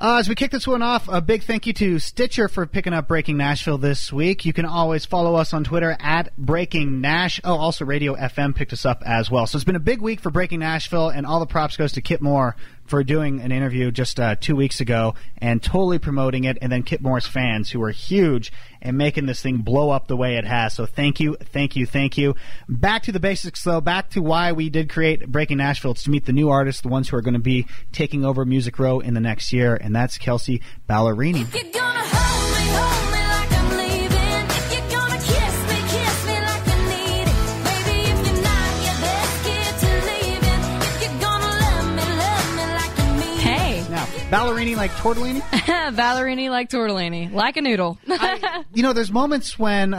As we kick this one off, a big thank you to Stitcher for picking up Breaking Nashville this week. You can always follow us on Twitter at Breaking Nash. Oh, also Radio FM picked us up as well. So it's been a big week for Breaking Nashville, and all the props goes to Kip Moore for doing an interview just 2 weeks ago and totally promoting it, and then Kip Moore's fans who are huge and making this thing blow up the way it has. So thank you, thank you, thank you. Back to the basics, though. Back to why we did create Breaking Nashville. It's to meet the new artists, the ones who are going to be taking over Music Row in the next year, and that's Kelsea Ballerini. If you're gonna hold me like I'm leaving. If you're gonna kiss me like I need it. Baby, if you're not your best kid to leaving. If you're gonna love me like you mean. Hey. Now, Ballerini like tortellini? Ballerini like tortellini. Like a noodle. There's moments when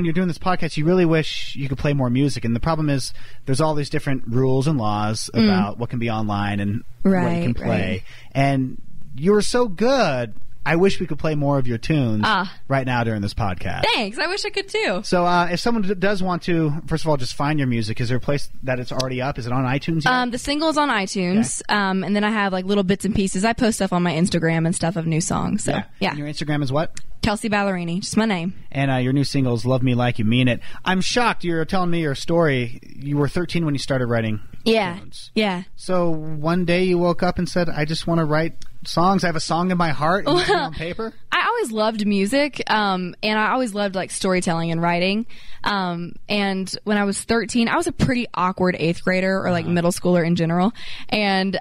you're doing this podcast, you really wish you could play more music. And the problem is there's all these different rules and laws about what can be online and what you can play. Right. And you were so good, I wish we could play more of your tunes right now during this podcast. Thanks. I wish I could too. So if someone does want to, first of all, just find your music, is there a place that it's already up? Is it on iTunes yet? The single is on iTunes, and then I have like little bits and pieces. I post stuff on my Instagram and stuff of new songs. So yeah. And your Instagram is what? Kelsea Ballerini, just my name. And your new single is Love Me Like You Mean It. I'm shocked you're telling me your story. You were 13 when you started writing tunes. Yeah. So one day you woke up and said, I just want to write songs. I have a song in my heart and you put it on paper? I always loved music, and I always loved like storytelling and writing. And when I was 13, I was a pretty awkward 8th grader or like middle schooler in general. And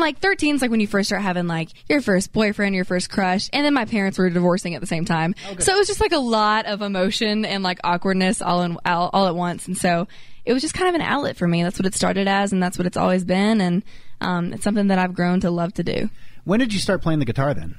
like 13 is like when you first start having like your first boyfriend, your first crush, and then my parents were divorcing at the same time. So it was just like a lot of emotion and like awkwardness all at once. And so it was just kind of an outlet for me. That's what it started as, and that's what it's always been. And it's something that I've grown to love to do. When did you start playing the guitar then?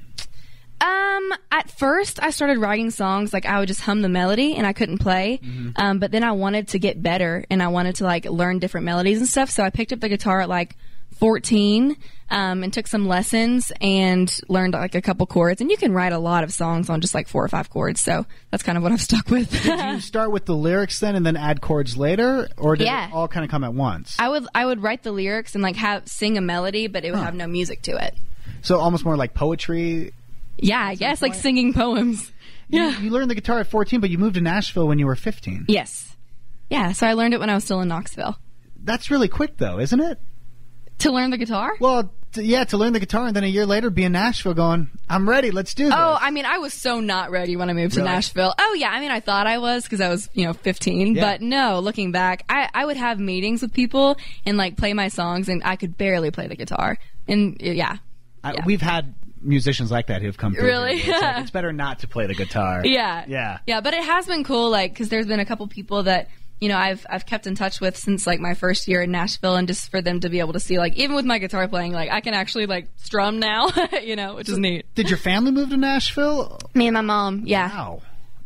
At first I started writing songs, like I would just hum the melody and I couldn't play. But then I wanted to get better and I wanted to like learn different melodies and stuff. So I picked up the guitar at like 14, and took some lessons and learned like a couple chords. And you can write a lot of songs on just like 4 or 5 chords. So that's kind of what I've stuck with. Did you start with the lyrics then and then add chords later? Or did it all kind of come at once? I would write the lyrics and like sing a melody, but it would have no music to it. So almost more like poetry? Yeah, I guess like singing poems. Yeah. You learned the guitar at 14, but you moved to Nashville when you were 15. Yes. Yeah, so I learned it when I was still in Knoxville. That's really quick though, isn't it? To learn the guitar? Well, to learn the guitar and then a year later be in Nashville going, I'm ready, let's do this. Oh, I mean, I was so not ready when I moved to Nashville. Oh, yeah, I mean, I thought I was because I was, 15. Yeah. But no, looking back, I would have meetings with people and, like, play my songs, and I could barely play the guitar. And, yeah. We've had musicians like that who've come through. Really? It's better not to play the guitar. Yeah, but it has been cool, like, because there's been a couple people that I've kept in touch with since like my first year in Nashville, and just for them to be able to see, like, even with my guitar playing, like I can actually like strum now, which is neat. Did your family move to Nashville? Me and my mom, yeah. Wow.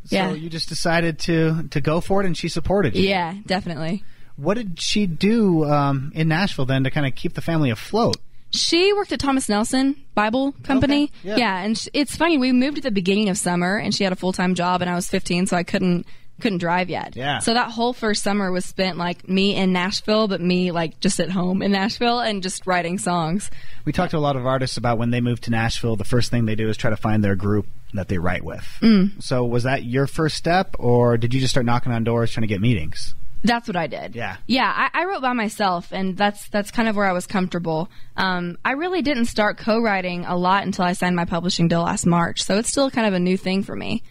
So you just decided to go for it, and she supported you. Yeah, definitely. What did she do in Nashville then to kind of keep the family afloat? She worked at Thomas Nelson Bible Company. Okay. Yeah, and it's funny, we moved at the beginning of summer, and she had a full-time job, and I was 15, so I couldn't drive yet. Yeah. So that whole first summer was spent like me in Nashville, but me like just at home in Nashville and just writing songs. We talked to a lot of artists about when they move to Nashville, the first thing they do is try to find their group that they write with. So was that your first step, or did you just start knocking on doors trying to get meetings? That's what I did. Yeah. Yeah, I wrote by myself, and that's kind of where I was comfortable. I really didn't start co-writing a lot until I signed my publishing deal last March, so it's still kind of a new thing for me.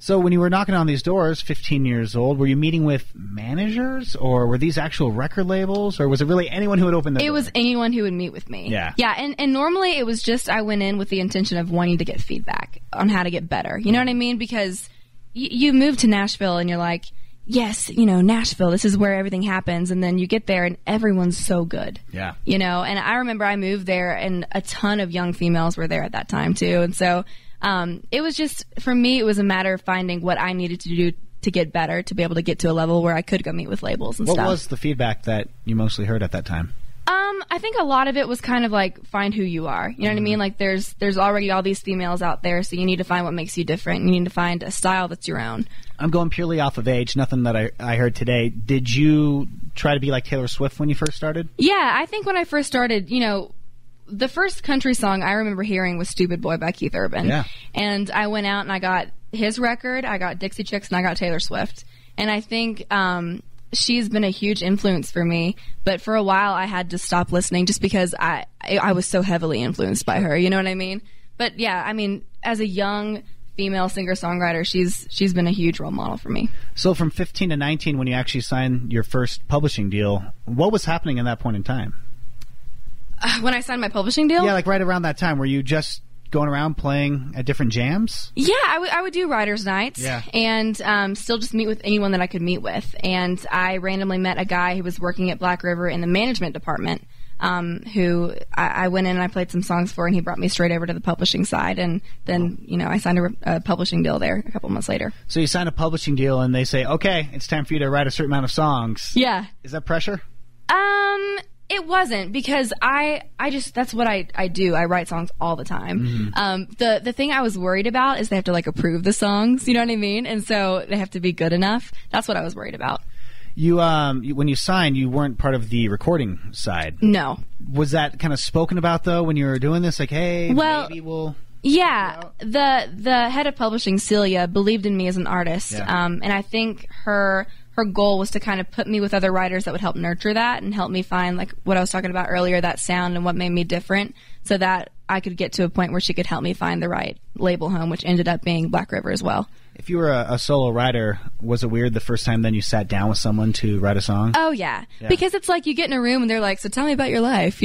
So when you were knocking on these doors, 15 years old, were you meeting with managers, or were these actual record labels, or was it really anyone who would open the door? It was anyone who would meet with me. Yeah. Yeah, and normally it was just I went in with the intention of wanting to get feedback on how to get better. You know what I mean? Because you move to Nashville and you're like, yes, Nashville, this is where everything happens. And then you get there and everyone's so good. Yeah. And I remember I moved there and a ton of young females were there at that time too. And so it was just, for me, it was a matter of finding what I needed to do to get better, to be able to get to a level where I could go meet with labels and stuff. What was the feedback that you mostly heard at that time? I think a lot of it was kind of like, find who you are. You know what I mean? Like there's already all these females out there, so you need to find what makes you different. You need to find a style that's your own. I'm going purely off of age, nothing that I heard today. Did you try to be like Taylor Swift when you first started? Yeah, I think when I first started, the first country song I remember hearing was Stupid Boy by Keith Urban. Yeah. And I went out and I got his record, I got Dixie Chicks, and I got Taylor Swift. And I think she's been a huge influence for me. But for a while, I had to stop listening just because I was so heavily influenced by her. You know what I mean? But yeah, I mean, as a young female singer-songwriter, she's been a huge role model for me. So from 15 to 19, when you actually signed your first publishing deal, what was happening in that point in time? When I signed my publishing deal? Yeah, like right around that time. Were you just going around playing at different jams? Yeah, I would do writers' nights and still just meet with anyone that I could meet with. And I randomly met a guy who was working at Black River in the management department, who I went in and I played some songs for, and he brought me straight over to the publishing side. And then, I signed a publishing deal there a couple months later. So you signed a publishing deal and they say, okay, it's time for you to write a certain amount of songs. Yeah. Is that pressure? It wasn't, because I just, that's what I do. I write songs all the time. Mm-hmm. The thing I was worried about is they have to approve the songs, you know what I mean? And so they have to be good enough. That's what I was worried about. You when you signed, you weren't part of the recording side. No. Was that kind of spoken about though when you were doing this? Like, hey, maybe we'll... Yeah, the head of publishing, Celia, believed in me as an artist. Yeah. And I think her goal was to kind of put me with other writers that would help nurture that and help me find, like what I was talking about earlier, that sound and what made me different, so that I could get to a point where she could help me find the right label home, which ended up being Black River as well. If you were a solo writer, was it weird the first time then you sat down with someone to write a song? Oh, yeah. Because it's like you get in a room and they're like, so tell me about your life,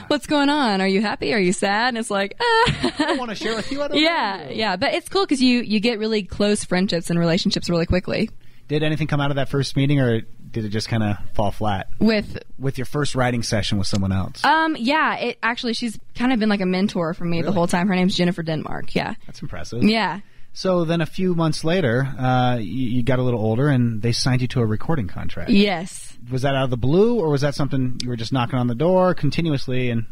what's going on? Are you happy? Are you sad? And it's like, I don't want to share with you. I don't know. Yeah. But it's cool because you get really close friendships and relationships really quickly. Did anything come out of that first meeting, or did it just kind of fall flat? With your first writing session with someone else? Yeah. It actually, she's kind of been like a mentor for me the whole time. Her name's Jennifer Denmark. Yeah. That's impressive. Yeah. So then a few months later, you got a little older, and they signed you to a recording contract. Yes. Was that out of the blue, or was that something you were just knocking on the door continuously? And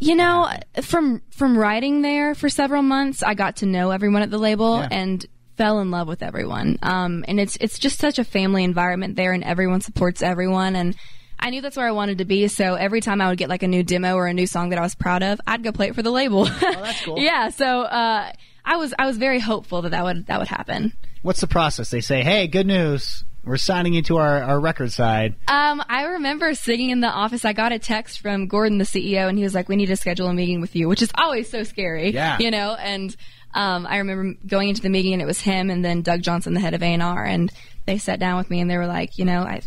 from writing there for several months, I got to know everyone at the label and fell in love with everyone. And it's just such a family environment there, and everyone supports everyone. And I knew that's where I wanted to be, so every time I would get like a new demo or a new song that I was proud of, I'd go play it for the label. Oh, that's cool. Yeah. So I was very hopeful that would happen. What's the process? They say, hey, good news, we're signing you to our record side. I remember sitting in the office. I got a text from Gordon, the CEO, and he was like, we need to schedule a meeting with you, which is always so scary. Yeah. And I remember going into the meeting, and it was him and then Doug Johnson, the head of A&R, and they sat down with me and they were like,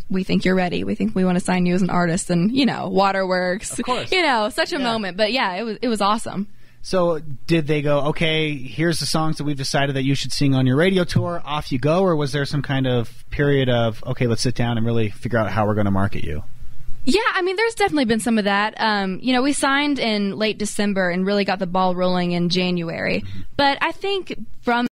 we think you're ready. We think we want to sign you as an artist, and, Waterworks. Of course. Such a moment. But yeah, it was awesome. So did they go, okay, here's the songs that we've decided that you should sing on your radio tour, off you go, or was there some kind of period of, okay, let's sit down and really figure out how we're going to market you? Yeah, I mean, there's definitely been some of that. We signed in late December and really got the ball rolling in January. But I think from